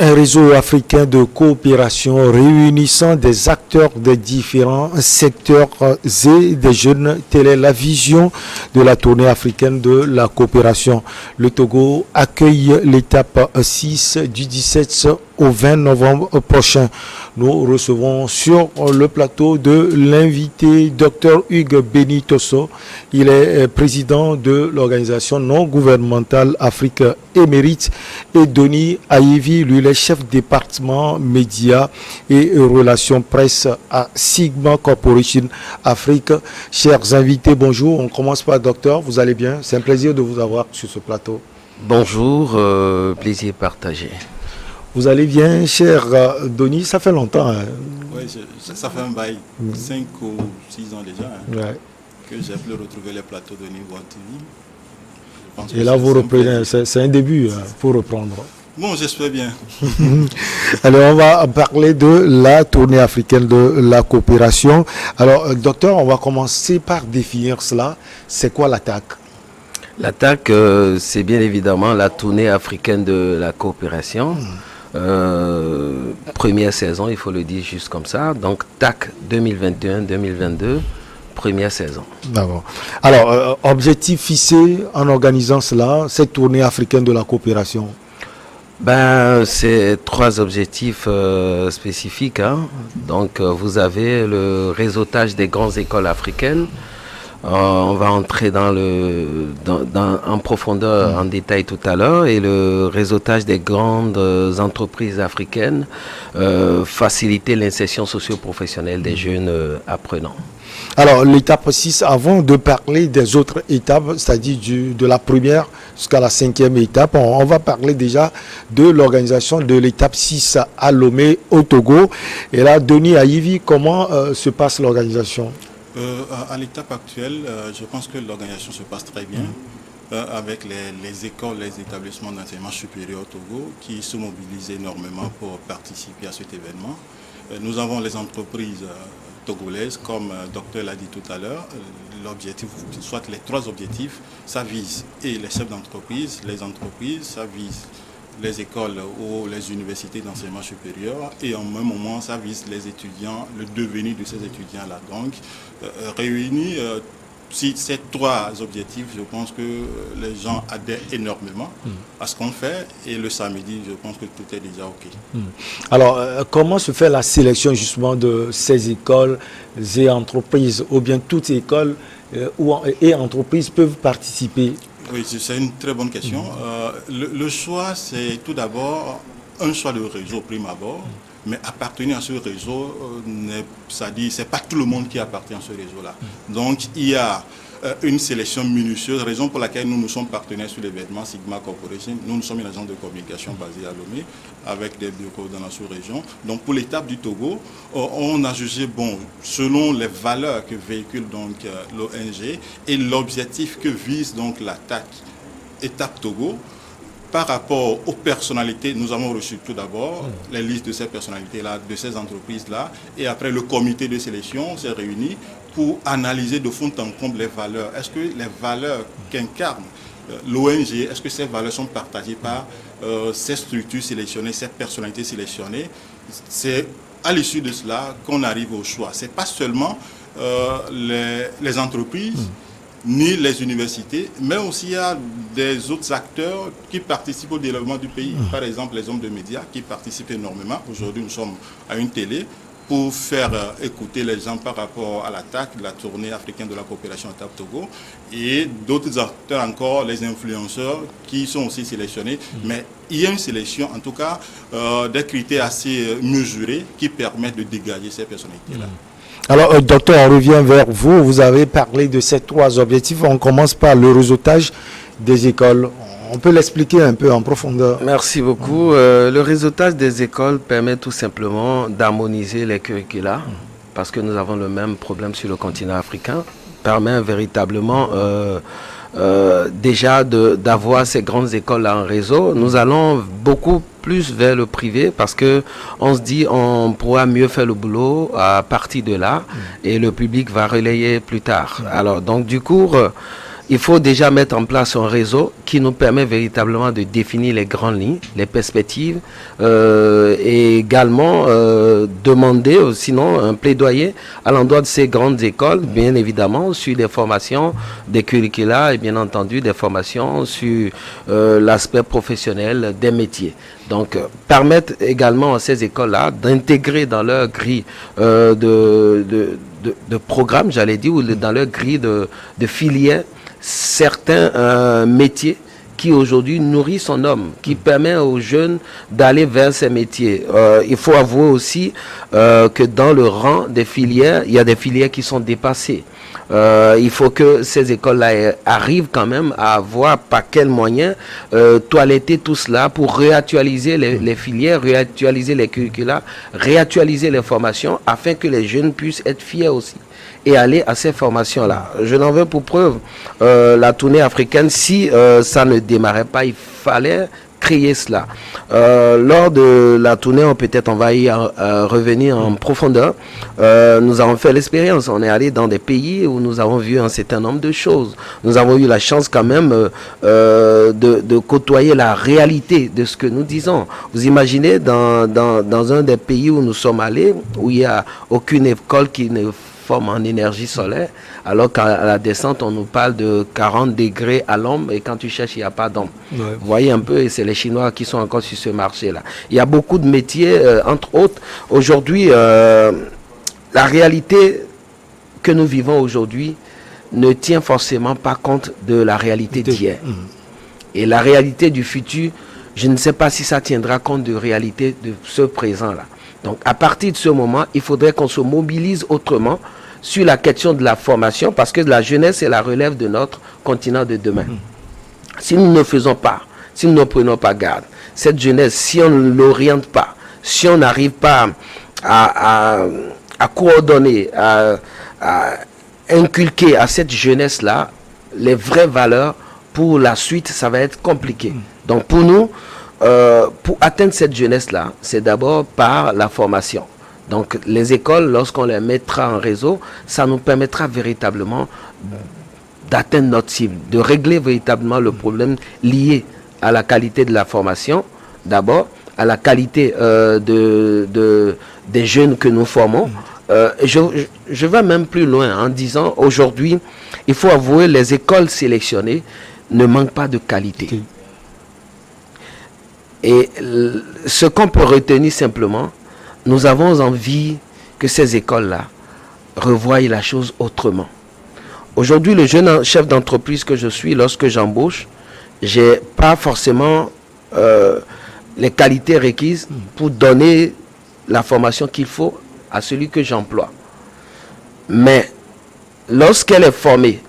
Un réseau africain de coopération réunissant des acteurs des différents secteurs et des jeunes. Telle est la vision de la tournée africaine de la coopération. Le Togo accueille l'étape 6 du 17 au 20 novembre prochain. Nous recevons sur le plateau de l'invité Dr Hugues Benitoso. Il est président de l'organisation non gouvernementale Afrique Émérite, et Denis Ayevi, lui, est chef département médias et relations presse à Sigma Corporation Afrique. Chers invités, bonjour. On commence par docteur. Vous allez bien? C'est un plaisir de vous avoir sur ce plateau. Bonjour, plaisir partagé. Vous allez bien, cher Denis? Ça fait longtemps. Hein? Oui, ça fait un bail, 5 ou 6 ans déjà, hein, que j'ai pu retrouver les plateaux de Niveau TV. Et là, vous reprenez, c'est un début, il faut reprendre. Bon, j'espère bien. Alors, on va parler de la tournée africaine de la coopération. Alors, docteur, on va commencer par définir cela. C'est quoi l'ATAC? L'ATAC, c'est bien évidemment la tournée africaine de la coopération. Première saison, il faut le dire juste comme ça. Donc, TAC 2021-2022. Première saison. D'accord. Alors, objectif fixé en organisant cela, cette tournée africaine de la coopération? C'est 3 objectifs spécifiques. Hein. Donc, vous avez le réseautage des grandes écoles africaines. On va entrer en profondeur, en détail tout à l'heure, et le réseautage des grandes entreprises africaines, faciliter l'insertion socio-professionnelle des jeunes apprenants. Alors, l'étape 6, avant de parler des autres étapes, c'est-à-dire de la première jusqu'à la 5e étape, on va parler déjà de l'organisation de l'étape 6 à Lomé, au Togo. Et là, Denis Ayevi, comment se passe l'organisation? À l'étape actuelle, je pense que l'organisation se passe très bien avec les écoles, les établissements d'enseignement supérieur au Togo qui se mobilisent énormément pour participer à cet événement. Nous avons les entreprises togolaises, comme le docteur l'a dit tout à l'heure. L'objectif, soit les 3 objectifs, ça vise et les chefs d'entreprise, les entreprises, ça vise les écoles ou les universités d'enseignement supérieur, et en même moment ça vise les étudiants, le devenir de ces étudiants-là. Donc réunis ces 3 objectifs, je pense que les gens adhèrent énormément à ce qu'on fait, et le samedi, je pense que tout est déjà OK. Alors, comment se fait la sélection justement de ces écoles et entreprises, ou bien toutes écoles et entreprises peuvent participer? Oui, c'est une très bonne question. Le choix, c'est tout d'abord un choix de réseau prime abord, mais appartenir à ce réseau, c'est-à-dire c'est pas tout le monde qui appartient à ce réseau-là. Donc il y a une sélection minutieuse, raison pour laquelle nous sommes partenaires sur l'événement Sigma Corporation. Nous sommes une agence de communication basée à Lomé, avec des bureaux dans la sous-région. Donc pour l'étape du Togo, on a jugé bon, selon les valeurs que véhicule donc l'ONG et l'objectif que vise donc l'ATAC étape Togo. Par rapport aux personnalités, nous avons reçu tout d'abord les listes de ces personnalités-là, de ces entreprises-là, et après le comité de sélection s'est réuni pour analyser de fond en comble les valeurs. Est-ce que les valeurs qu'incarne l'ONG, est-ce que ces valeurs sont partagées par ces structures sélectionnées, ces personnalités sélectionnées? C'est à l'issue de cela qu'on arrive au choix. Ce n'est pas seulement les entreprises, ni les universités, mais aussi il y a des autres acteurs qui participent au développement du pays. Par exemple, les hommes de médias qui participent énormément. Aujourd'hui, nous sommes à une télé pour faire écouter les gens par rapport à l'attaque, la tournée africaine de la coopération à TAP Togo, et d'autres acteurs encore, les influenceurs qui sont aussi sélectionnés. Mais il y a une sélection, en tout cas, des critères assez mesurés qui permettent de dégager ces personnalités-là. Alors, docteur, on revient vers vous. Vous avez parlé de ces 3 objectifs. On commence par le réseautage des écoles. On peut l'expliquer un peu en profondeur? Merci beaucoup. Le réseautage des écoles permet tout simplement d'harmoniser les curricula, parce que nous avons le même problème sur le continent africain. Permet véritablement déjà d'avoir ces grandes écoles en réseau. Nous allons beaucoup plus vers le privé, parce que on se dit on pourra mieux faire le boulot à partir de là, et le public va relayer plus tard. Alors donc du coup il faut déjà mettre en place un réseau qui nous permet véritablement de définir les grandes lignes, les perspectives, et également demander, sinon un plaidoyer à l'endroit de ces grandes écoles, bien évidemment, sur des formations, des curricula et bien entendu des formations sur l'aspect professionnel des métiers. Donc, permettre également à ces écoles-là d'intégrer dans leur grille de programme, j'allais dire, ou dans leur grille de filière, certains métiers qui aujourd'hui nourrissent son homme, qui permet aux jeunes d'aller vers ces métiers. Il faut avouer aussi que dans le rang des filières, il y a des filières qui sont dépassées. Il faut que ces écoles-là arrivent quand même à voir par quels moyens toiletter tout cela pour réactualiser les filières, réactualiser les curricula, réactualiser les formations afin que les jeunes puissent être fiers aussi et aller à ces formations-là. Je n'en veux pour preuve la tournée africaine. Si ça ne démarrait pas, il fallait créer cela. Lors de la tournée, peut-être on va y revenir en profondeur. Nous avons fait l'expérience. On est allé dans des pays où nous avons vu un certain nombre de choses. Nous avons eu la chance quand même de côtoyer la réalité de ce que nous disons. Vous imaginez dans un des pays où nous sommes allés, où il n'y a aucune école qui ne forme en énergie solaire, alors qu'à la descente, on nous parle de 40 degrés à l'ombre et quand tu cherches, il n'y a pas d'ombre. Ouais. Vous voyez un peu, et c'est les Chinois qui sont encore sur ce marché-là. Il y a beaucoup de métiers, entre autres. Aujourd'hui, la réalité que nous vivons aujourd'hui ne tient forcément pas compte de la réalité d'hier. Et la réalité du futur, je ne sais pas si ça tiendra compte de la réalité de ce présent-là. Donc, à partir de ce moment, il faudrait qu'on se mobilise autrement sur la question de la formation, parce que la jeunesse est la relève de notre continent de demain. Si nous ne faisons pas, si nous ne prenons pas garde, cette jeunesse, si on ne l'oriente pas, si on n'arrive pas à coordonner, à inculquer à cette jeunesse-là les vraies valeurs, pour la suite, ça va être compliqué. Donc, pour nous, pour atteindre cette jeunesse-là, c'est d'abord par la formation. Donc, les écoles, lorsqu'on les mettra en réseau, ça nous permettra véritablement d'atteindre notre cible, de régler véritablement le problème lié à la qualité de la formation, d'abord, à la qualité des jeunes que nous formons. Je vais même plus loin en disant, aujourd'hui, il faut avouer, les écoles sélectionnées ne manquent pas de qualité. Et ce qu'on peut retenir simplement, nous avons envie que ces écoles-là revoient la chose autrement. Aujourd'hui, le jeune chef d'entreprise que je suis, lorsque j'embauche, je n'ai pas forcément les qualités requises pour donner la formation qu'il faut à celui que j'emploie. Mais lorsqu'elle est formée,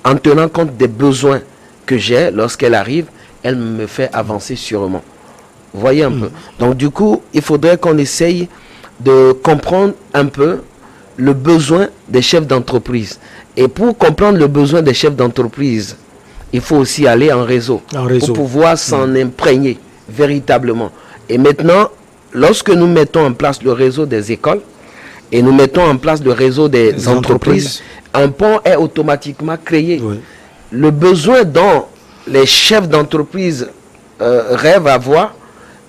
en tenant compte des besoins que j'ai, lorsqu'elle arrive, elle me fait avancer sûrement. Vous voyez un peu. Donc du coup, il faudrait qu'on essaye de comprendre un peu le besoin des chefs d'entreprise. Et pour comprendre le besoin des chefs d'entreprise, il faut aussi aller en réseau. Pour pouvoir s'en imprégner véritablement. Et maintenant, lorsque nous mettons en place le réseau des écoles et nous mettons en place le réseau des entreprises, un pont est automatiquement créé. Oui. Le besoin dont les chefs d'entreprise rêvent à voir,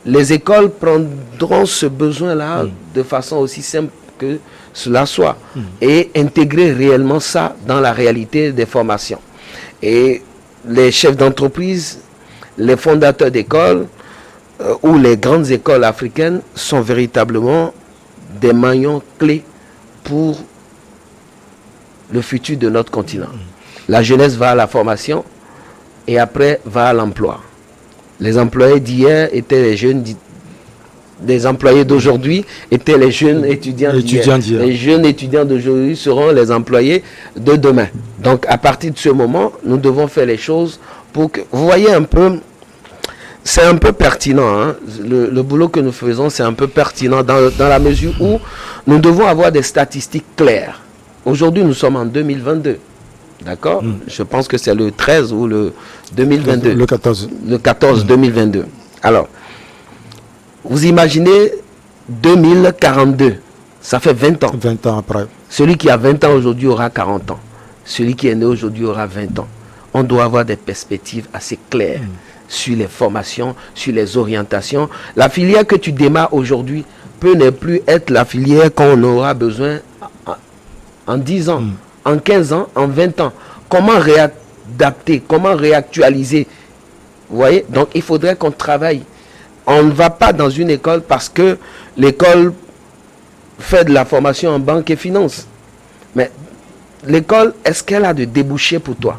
les écoles prendront ce besoin-là de façon aussi simple que cela soit et intégrer réellement ça dans la réalité des formations. Et les chefs d'entreprise, les fondateurs d'écoles ou les grandes écoles africaines sont véritablement des maillons clés pour le futur de notre continent. La jeunesse va à la formation et après va à l'emploi. Les employés d'hier étaient les jeunes, les employés d'aujourd'hui étaient les jeunes étudiants d'hier. Les jeunes étudiants d'aujourd'hui seront les employés de demain. Donc à partir de ce moment, nous devons faire les choses pour que... Vous voyez un peu, c'est un peu pertinent. Hein? Le boulot que nous faisons, c'est un peu pertinent dans la mesure où nous devons avoir des statistiques claires. Aujourd'hui, nous sommes en 2022. D'accord? Je pense que c'est le 13 ou le 2022. Le 14. Le 14 2022. Alors, vous imaginez 2042. Ça fait 20 ans. 20 ans après. Celui qui a 20 ans aujourd'hui aura 40 ans. Celui qui est né aujourd'hui aura 20 ans. on doit avoir des perspectives assez claires sur les formations, sur les orientations. La filière que tu démarres aujourd'hui peut ne plus être la filière qu'on aura besoin en 10 ans, en 15 ans, en 20 ans. Comment réadapter, comment réactualiser? Vous voyez? Donc, il faudrait qu'on travaille. On ne va pas dans une école parce que l'école fait de la formation en banque et finance. Mais l'école, est-ce qu'elle a de débouchés pour toi?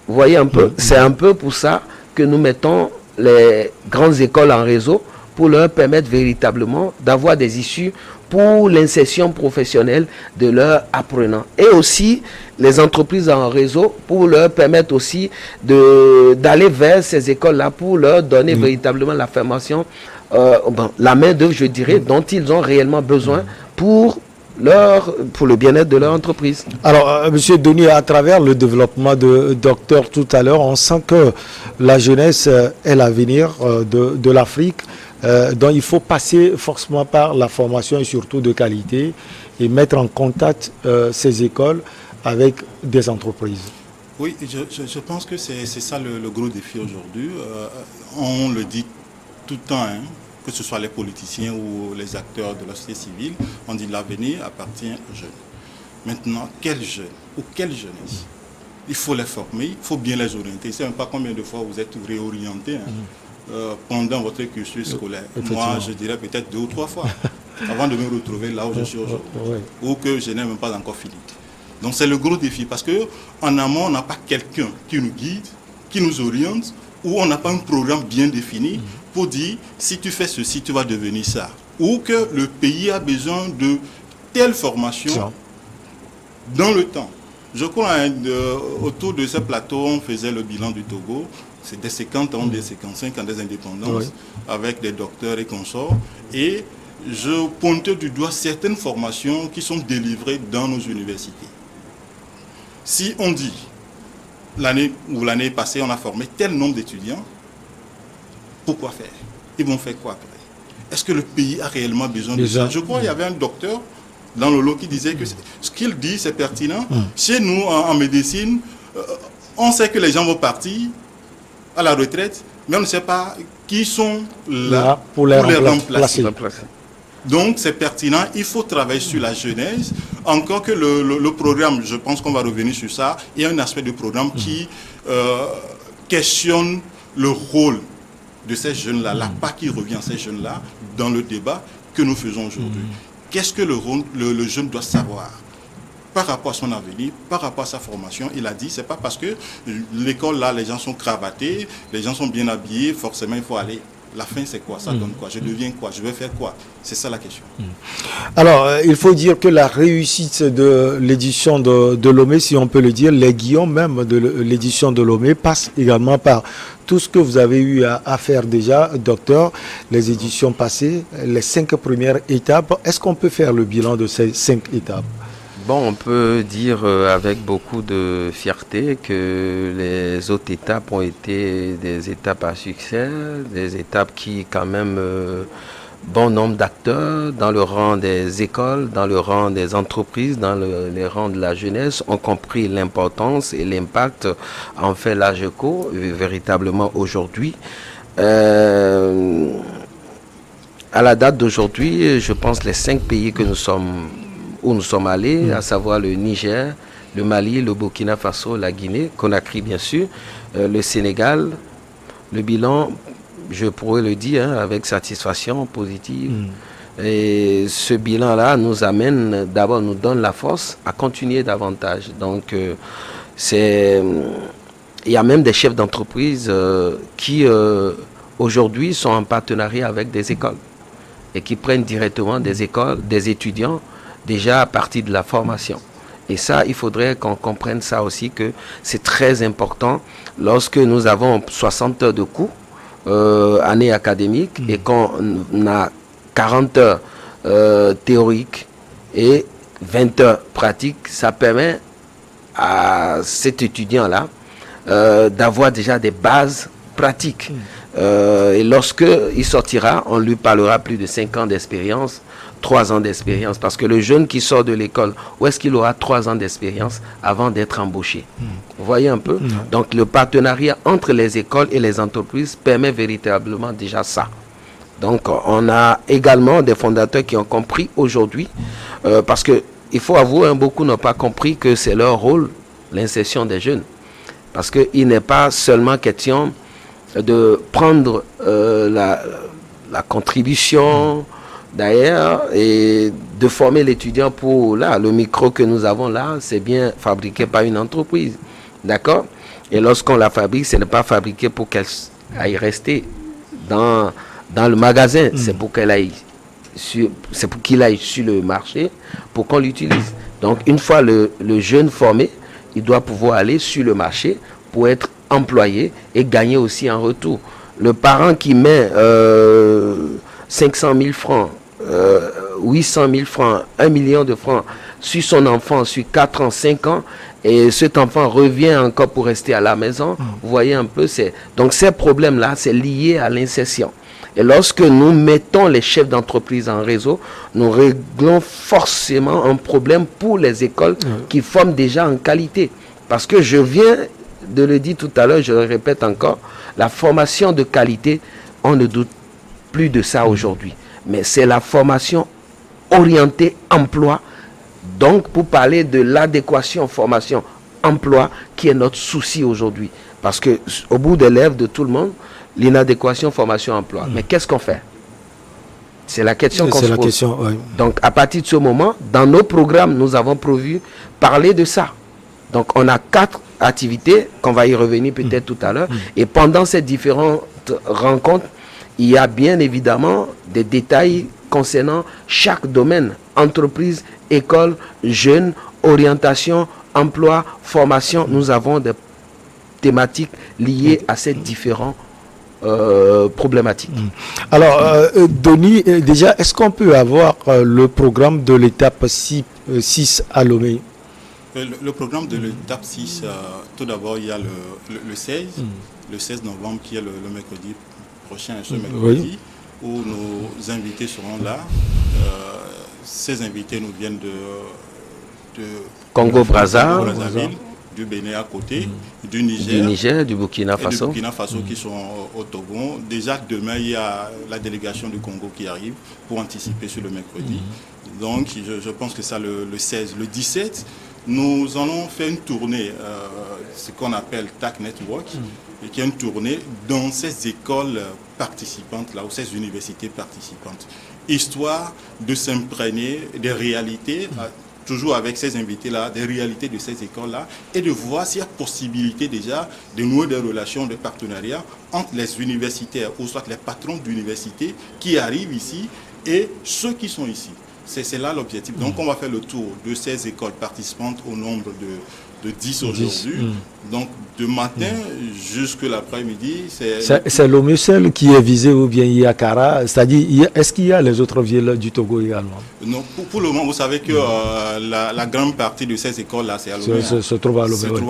Vous voyez un peu? C'est un peu pour ça que nous mettons les grandes écoles en réseau pour leur permettre véritablement d'avoir des issues pour l'insertion professionnelle de leurs apprenants. Et aussi les entreprises en réseau pour leur permettre aussi d'aller vers ces écoles-là pour leur donner véritablement la formation, la main-d'œuvre, je dirais, dont ils ont réellement besoin pour le bien-être de leur entreprise. Alors, Monsieur Denis, à travers le développement de Docteur tout à l'heure, on sent que la jeunesse est l'avenir de l'Afrique. Donc, il faut passer forcément par la formation et surtout de qualité et mettre en contact ces écoles avec des entreprises. Oui, je pense que c'est ça le gros défi aujourd'hui. On le dit tout le temps, hein, que ce soit les politiciens ou les acteurs de la société civile, on dit l'avenir appartient aux jeunes. Maintenant, quels jeunes ou quelle jeunesse? Il faut les former, il faut bien les orienter. Je ne sais même pas combien de fois vous êtes réorientés pendant votre cursus scolaire. Moi, je dirais peut-être 2 ou 3 fois avant de me retrouver là où je suis aujourd'hui, ou que je n'ai même pas encore fini. Donc c'est le gros défi parce qu'en amont, on n'a pas quelqu'un qui nous guide, qui nous oriente, ou on n'a pas un programme bien défini pour dire si tu fais ceci, tu vas devenir ça. Ou que le pays a besoin de telle formation dans le temps. Je crois autour de ce plateau, on faisait le bilan du Togo. C'était 50 ans, des 55 ans des indépendances, avec des docteurs et consorts. Et je pointais du doigt certaines formations qui sont délivrées dans nos universités. Si on dit l'année passée, on a formé tel nombre d'étudiants, pourquoi faire? Ils vont faire quoi après? Est-ce que le pays a réellement besoin de ça? Je crois qu'il y avait un docteur dans le lot qui disait que ce qu'il dit, c'est pertinent. Chez nous, en médecine, on sait que les gens vont partir à la retraite, mais on ne sait pas qui sont là pour les remplacer. Donc c'est pertinent, il faut travailler sur la jeunesse. Encore que le programme, je pense qu'on va revenir sur ça, il y a un aspect du programme qui questionne le rôle de ces jeunes-là, la part qui revient à ces jeunes-là dans le débat que nous faisons aujourd'hui. Qu'est-ce que le jeune doit savoir par rapport à son avenir, par rapport à sa formation? Il a dit, c'est pas parce que l'école là, les gens sont cravatés, les gens sont bien habillés, forcément il faut aller. La fin, c'est quoi? Ça donne quoi? Je deviens quoi? Je vais faire quoi? C'est ça la question. Alors, il faut dire que la réussite de l'édition de Lomé, si on peut le dire, les guillons même de l'édition de Lomé passe également par tout ce que vous avez eu à faire déjà, docteur, les éditions passées, les 5 premières étapes. Est-ce qu'on peut faire le bilan de ces 5 étapes? Bon, on peut dire avec beaucoup de fierté que les autres étapes ont été des étapes à succès, des étapes qui quand même bon nombre d'acteurs dans le rang des écoles, dans le rang des entreprises, dans les rangs de la jeunesse ont compris l'importance et l'impact en fait l'AGECO véritablement aujourd'hui. À la date d'aujourd'hui, je pense les 5 pays où nous sommes allés, à savoir le Niger, le Mali, le Burkina Faso, la Guinée, Conakry bien sûr, le Sénégal. Le bilan, je pourrais le dire avec satisfaction positive. Et ce bilan-là nous amène, d'abord nous donne la force à continuer davantage. Donc il y a même des chefs d'entreprise qui aujourd'hui sont en partenariat avec des écoles et qui prennent directement des écoles, des étudiants déjà à partir de la formation. Et ça, il faudrait qu'on comprenne ça aussi, que c'est très important lorsque nous avons 60 heures de cours, année académique, et qu'on a 40 heures théoriques et 20 heures pratiques. Ça permet à cet étudiant-là d'avoir déjà des bases pratiques. Et lorsque il sortira, on lui parlera plus de 5 ans d'expérience, 3 ans d'expérience. Parce que le jeune qui sort de l'école, où est-ce qu'il aura 3 ans d'expérience avant d'être embauché? Vous voyez un peu? Donc le partenariat entre les écoles et les entreprises permet véritablement déjà ça. Donc on a également des fondateurs qui ont compris aujourd'hui, parce que il faut avouer, beaucoup n'ont pas compris que c'est leur rôle, l'insertion des jeunes. Parce qu'il n'est pas seulement question de prendre la contribution d'ailleurs et de former l'étudiant pour là. Le micro que nous avons là, c'est bien fabriqué par une entreprise. D'accord? Et lorsqu'on la fabrique, ce n'est pas fabriqué pour qu'elle aille rester dans le magasin. C'est pour qu'elle aille c'est pour qu'il aille sur le marché pour qu'on l'utilise. Donc une fois le jeune formé, il doit pouvoir aller sur le marché pour être employé et gagner aussi en retour. Le parent qui met 500 000 francs, 800 000 francs, 1 million de francs sur son enfant, sur 4 ans, 5 ans, et cet enfant revient encore pour rester à la maison, vous voyez un peu, donc ces problèmes-là, c'est lié à l'insertion. Et lorsque nous mettons les chefs d'entreprise en réseau, nous réglons forcément un problème pour les écoles qui forment déjà en qualité. Parce que je viens de le dire tout à l'heure, je le répète encore, la formation de qualité, on ne doute plus de ça aujourd'hui. Mais c'est la formation orientée emploi. Donc, pour parler de l'adéquation formation-emploi qui est notre souci aujourd'hui. Parce qu'au bout des lèvres de tout le monde, l'inadéquation formation-emploi. Mais qu'est-ce qu'on fait? C'est la question qu'on se pose. Donc, à partir de ce moment, dans nos programmes, nous avons prévu parler de ça. Donc, on a 4 activités, qu'on va y revenir peut-être tout à l'heure. Et pendant ces différentes rencontres, il y a bien évidemment des détails concernant chaque domaine. Entreprise, école, jeunes, orientation, emploi, formation. Nous avons des thématiques liées à ces différents problématiques. Alors, Denis, déjà, est-ce qu'on peut avoir le programme de l'étape 6 à Lomé? Le programme de l'étape 6, tout d'abord, il y a le 16, le 16 novembre, qui est le mercredi prochain, ce mercredi, où nos invités seront là. Ces invités nous viennent de Congo-Brazzaville, du Bénin à côté, du Niger, du Burkina Faso. Qui sont au Togo. Déjà demain, il y a la délégation du Congo qui arrive pour anticiper sur le mercredi. Donc je pense que ça le 16. Le 17, nous allons faire une tournée, ce qu'on appelle TAC Network, et qui est une tournée dans ces écoles participantes, là, ou ces universités participantes, histoire de s'imprégner des réalités, toujours avec ces invités-là, des réalités de ces écoles-là, et de voir s'il y a possibilité déjà de nouer des relations, de partenariat entre les universitaires, ou soit les patrons d'universités qui arrivent ici, et ceux qui sont ici. C'est là l'objectif. Donc on va faire le tour de ces écoles participantes au nombre de 10 aujourd'hui. Donc de matin jusqu'à l'après-midi, c'est Lomé seul qui est visé ou bien Yakara? C'est-à-dire, est-ce qu'il y a les autres villes du Togo également? Non, pour le moment, vous savez que la grande partie de ces écoles-là, c'est à Lomé. Se trouve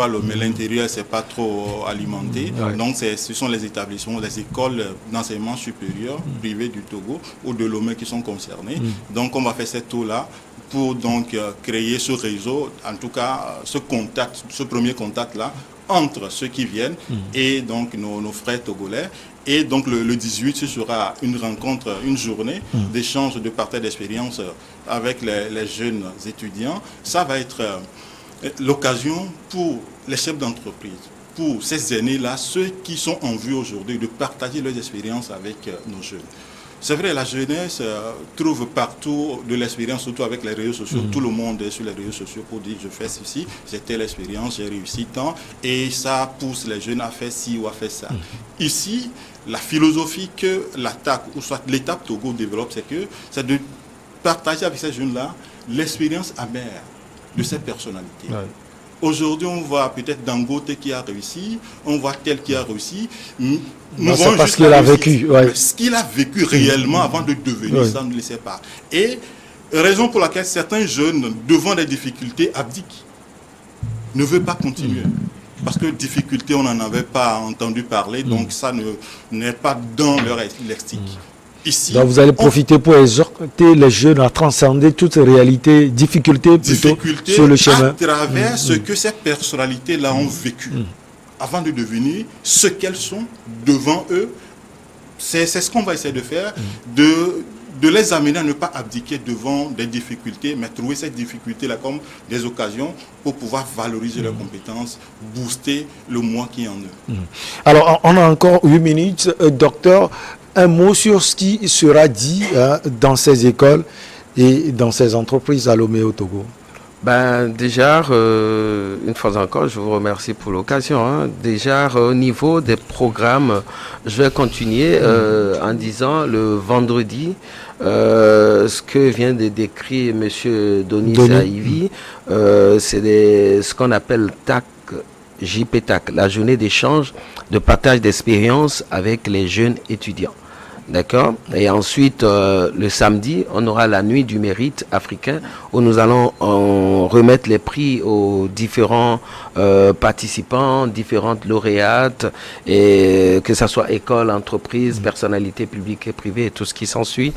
à Lomé. L'intérieur, c'est pas trop alimenté. Donc ce sont les établissements, les écoles d'enseignement supérieur privées du Togo ou de Lomé qui sont concernés. Donc on va faire cette tour-là pour donc créer ce réseau, en tout cas ce contact, ce premier contact-là entre ceux qui viennent et donc nos frères togolais. Et donc le 18, ce sera une rencontre, une journée d'échange, de partage d'expérience avec les jeunes étudiants. Ça va être l'occasion pour les chefs d'entreprise, pour ces aînés-là, ceux qui sont en vue aujourd'hui, de partager leurs expériences avec nos jeunes. C'est vrai, la jeunesse trouve partout de l'expérience, surtout avec les réseaux sociaux. Tout le monde est sur les réseaux sociaux pour dire je fais ceci, j'ai telle expérience, j'ai réussi tant, et ça pousse les jeunes à faire ci ou à faire ça. Ici, la philosophie que l'ATAC, ou soit l'étape Togo développe, c'est de partager avec ces jeunes-là l'expérience amère de ces personnalités. Aujourd'hui, on voit peut-être Dangote qui a réussi, on voit tel qui a réussi. C'est parce qu'il a vécu. Ce qu'il a vécu réellement avant de devenir ça, on ne le sait pas. Et raison pour laquelle certains jeunes, devant des difficultés, abdiquent, ne veulent pas continuer. parce que difficulté, on n'en avait pas entendu parler, donc ça n'est pas dans leur lexique. Ici, donc vous allez profiter pour exhorter les jeunes à transcender toutes ces réalités, difficultés plutôt sur le chemin. À travers ce que ces personnalités-là ont vécu, avant de devenir ce qu'elles sont devant eux. C'est ce qu'on va essayer de faire, de les amener à ne pas abdiquer devant des difficultés, mais trouver ces difficultés-là comme des occasions pour pouvoir valoriser leurs compétences, booster le moi qui est en eux. Alors, on a encore 8 minutes. Docteur, un mot sur ce qui sera dit dans ces écoles et dans ces entreprises à Lomé au Togo. Ben, déjà, une fois encore, je vous remercie pour l'occasion. Déjà, au niveau des programmes, je vais continuer en disant le vendredi, ce que vient de décrire M. Donis Aivi, c'est ce qu'on appelle TAC, JPTAC, la journée d'échange, de partage d'expérience avec les jeunes étudiants. D'accord. Et ensuite, le samedi, on aura la nuit du mérite africain où nous allons remettre les prix aux différents participants, différentes lauréates, et que ce soit école, entreprise, personnalité publique et privée et tout ce qui s'ensuit.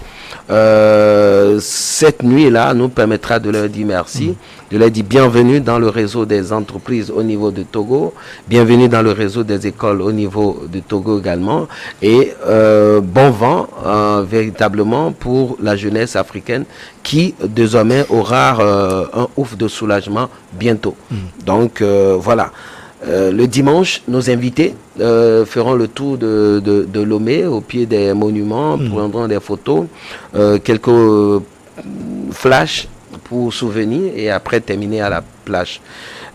Cette nuit-là nous permettra de leur dire merci, de leur dire bienvenue dans le réseau des entreprises au niveau de Togo, bienvenue dans le réseau des écoles au niveau de Togo également, et bon vent véritablement pour la jeunesse africaine qui désormais aura un ouf de soulagement bientôt. Donc voilà. Le dimanche, nos invités feront le tour de Lomé au pied des monuments, prendront des photos, quelques flashs pour souvenir et après terminer à la plage.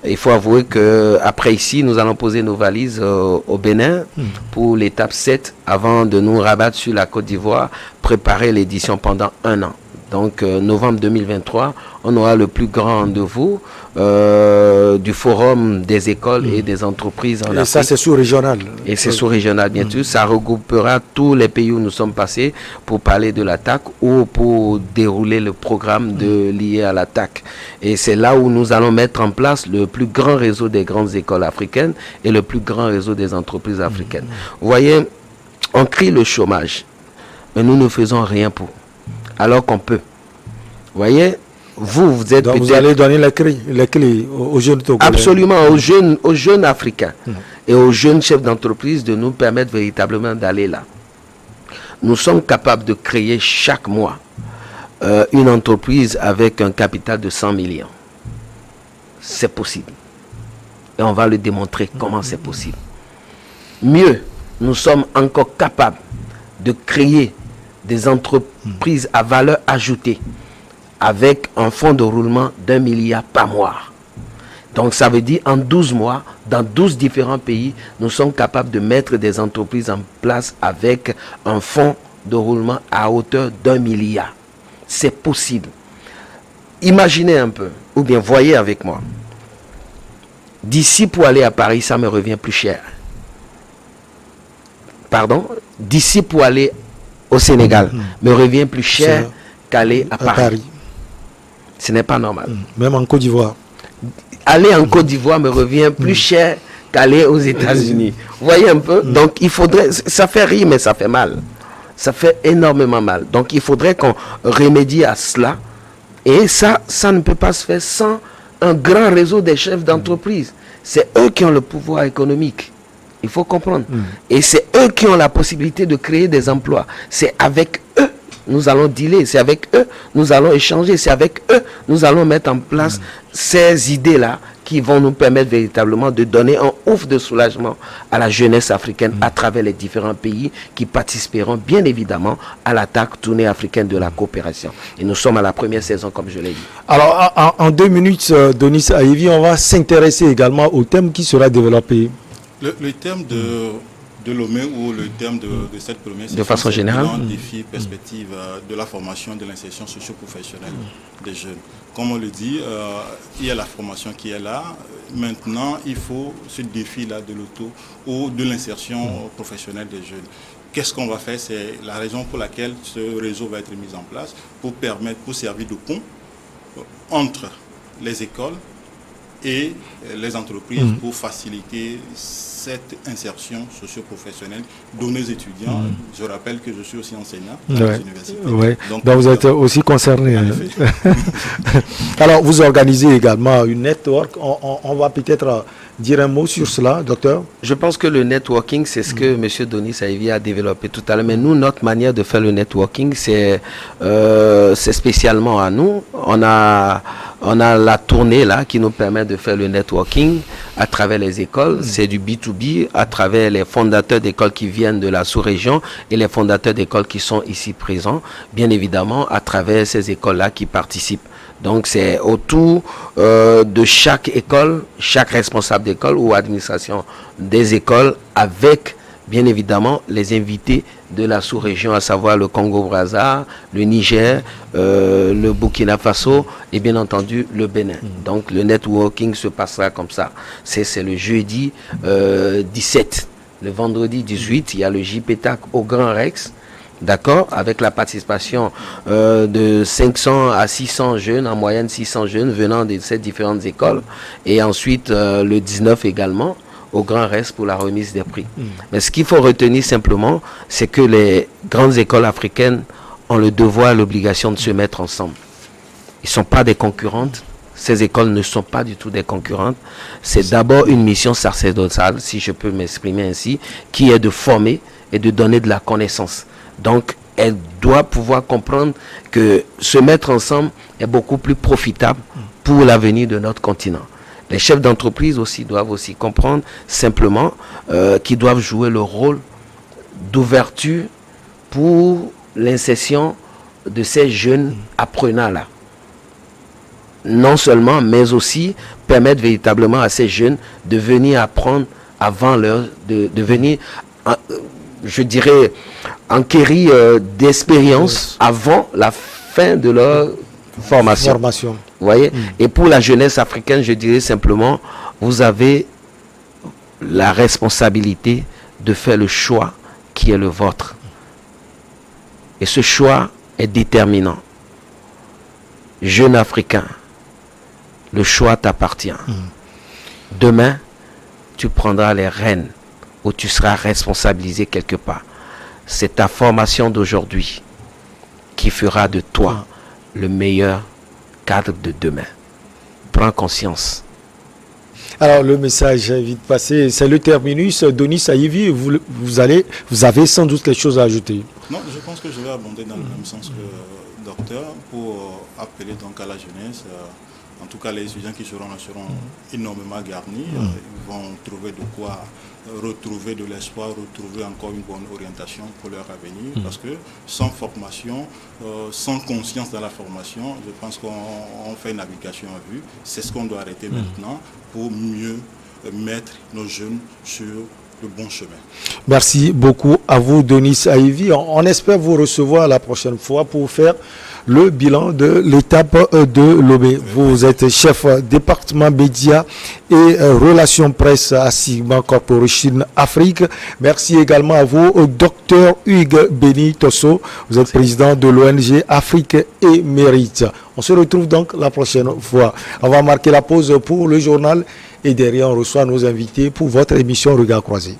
Il faut avouer qu'après ici, nous allons poser nos valises au Bénin pour l'étape 7 avant de nous rabattre sur la Côte d'Ivoire, préparer l'édition pendant 1 an. Donc, novembre 2023, on aura le plus grand rendez-vous du forum des écoles et des entreprises en Afrique. Et ça, c'est sous-régional. Et c'est sous-régional, bien sûr. Ça regroupera tous les pays où nous sommes passés pour parler de l'attaque ou pour dérouler le programme lié à l'attaque. Et c'est là où nous allons mettre en place le plus grand réseau des grandes écoles africaines et le plus grand réseau des entreprises africaines. Vous voyez, on crie le chômage, mais nous ne faisons rien pour. Alors qu'on peut. Vous voyez, vous êtes. Donc vous allez donner les clés aux jeunes Togolais. Absolument, aux jeunes Africains et aux jeunes chefs d'entreprise de nous permettre véritablement d'aller là. Nous sommes capables de créer chaque mois une entreprise avec un capital de 100 millions. C'est possible. Et on va le démontrer comment c'est possible. Mieux, nous sommes encore capables de créer des entreprises à valeur ajoutée avec un fonds de roulement d'1 milliard par mois. Donc ça veut dire en 12 mois, dans 12 différents pays, nous sommes capables de mettre des entreprises en place avec un fonds de roulement à hauteur d'1 milliard. C'est possible. Imaginez un peu, ou bien voyez avec moi. D'ici pour aller à Paris, ça me revient plus cher. Pardon? D'ici pour aller au Sénégal, me revient plus cher qu'aller à Paris. Ce n'est pas normal. Même en Côte d'Ivoire. Aller en Côte d'Ivoire me revient plus cher qu'aller aux États-Unis. Vous voyez un peu? Donc il faudrait, ça fait rire mais ça fait mal. Ça fait énormément mal. Donc il faudrait qu'on remédie à cela. Et ça ne peut pas se faire sans un grand réseau des chefs d'entreprise. C'est eux qui ont le pouvoir économique. Il faut comprendre. Et c'est eux qui ont la possibilité de créer des emplois. C'est avec eux nous allons dealer. C'est avec eux nous allons échanger. C'est avec eux nous allons mettre en place ces idées-là qui vont nous permettre véritablement de donner un ouf de soulagement à la jeunesse africaine à travers les différents pays qui participeront bien évidemment à l'attaque tournée africaine de la coopération. Et nous sommes à la première saison, comme je l'ai dit. Alors, en 2 minutes, Donis Aivi, on va s'intéresser également au thème qui sera développé. Le thème de Lomé ou le thème de cette première session, de façon générale, défi, perspective de la formation, de l'insertion socio-professionnelle des jeunes. Comme on le dit, il y a la formation qui est là. Maintenant, il faut ce défi-là de l'auto ou de l'insertion professionnelle des jeunes. Qu'est-ce qu'on va faire? C'est la raison pour laquelle ce réseau va être mis en place pour servir de pont entre les écoles et les entreprises pour faciliter cette insertion socio-professionnelle de nos étudiants. Je rappelle que je suis aussi enseignant à les universités. Donc vous êtes aussi concerné. Alors, vous organisez également une network. On va peut-être dire un mot sur cela, docteur. Je pense que le networking, c'est ce que M. Donis Saïvi a développé tout à l'heure. Mais nous, notre manière de faire le networking, c'est spécialement à nous. On a la tournée là qui nous permet de faire le networking à travers les écoles. C'est du B2B à travers les fondateurs d'écoles qui viennent de la sous-région et les fondateurs d'écoles qui sont ici présents. Bien évidemment, à travers ces écoles-là qui participent. Donc, c'est autour de chaque école, chaque responsable d'école ou administration des écoles avec, bien évidemment, les invités de la sous-région, à savoir le Congo-Brazza, le Niger, le Burkina Faso et bien entendu le Bénin. Donc, le networking se passera comme ça. C'est le jeudi 17. Le vendredi 18, il y a le JPETAC au Grand Rex. D'accord, avec la participation de 500 à 600 jeunes, en moyenne 600 jeunes venant de ces différentes écoles. Et ensuite, le 19 également, au Grand Rex pour la remise des prix. Mais ce qu'il faut retenir simplement, c'est que les grandes écoles africaines ont le devoir et l'obligation de se mettre ensemble. Ils ne sont pas des concurrentes. Ces écoles ne sont pas du tout des concurrentes. C'est d'abord une mission sacerdotale, si je peux m'exprimer ainsi, qui est de former et de donner de la connaissance. Donc, elle doit pouvoir comprendre que se mettre ensemble est beaucoup plus profitable pour l'avenir de notre continent. Les chefs d'entreprise aussi doivent aussi comprendre simplement qu'ils doivent jouer le rôle d'ouverture pour l'insertion de ces jeunes apprenants-là. Non seulement, mais aussi permettre véritablement à ces jeunes de venir apprendre avant leur... de venir... je dirais, enquérir d'expérience avant la fin de leur formation. Vous voyez? Et pour la jeunesse africaine, je dirais simplement, vous avez la responsabilité de faire le choix qui est le vôtre. Et ce choix est déterminant. Jeune Africain, le choix t'appartient. Demain, tu prendras les rênes où tu seras responsabilisé quelque part. C'est ta formation d'aujourd'hui qui fera de toi le meilleur cadre de demain. Prends conscience. Alors le message est vite passé, c'est le terminus. Donis Saïvi, vous avez sans doute quelque chose à ajouter. Non, je pense que je vais abonder dans le même sens que le docteur pour appeler donc à la jeunesse. En tout cas, les étudiants qui seront énormément garnis. Ils vont trouver de quoi retrouver de l'espoir, retrouver encore une bonne orientation pour leur avenir. Parce que sans formation, sans conscience dans la formation, je pense qu'on fait une navigation à vue. C'est ce qu'on doit arrêter maintenant pour mieux mettre nos jeunes sur le bon chemin. Merci beaucoup à vous, Donis Saïvi. On espère vous recevoir la prochaine fois pour faire le bilan de l'étape de Lomé. Vous êtes chef département médias et relations presse à Sigma Corporation Afrique. Merci également à vous, docteur Hugues Béni Tosso. Vous êtes président de l'ONG Afrique et Mérite. On se retrouve donc la prochaine fois. On va marquer la pause pour le journal et derrière on reçoit nos invités pour votre émission Regard Croisé.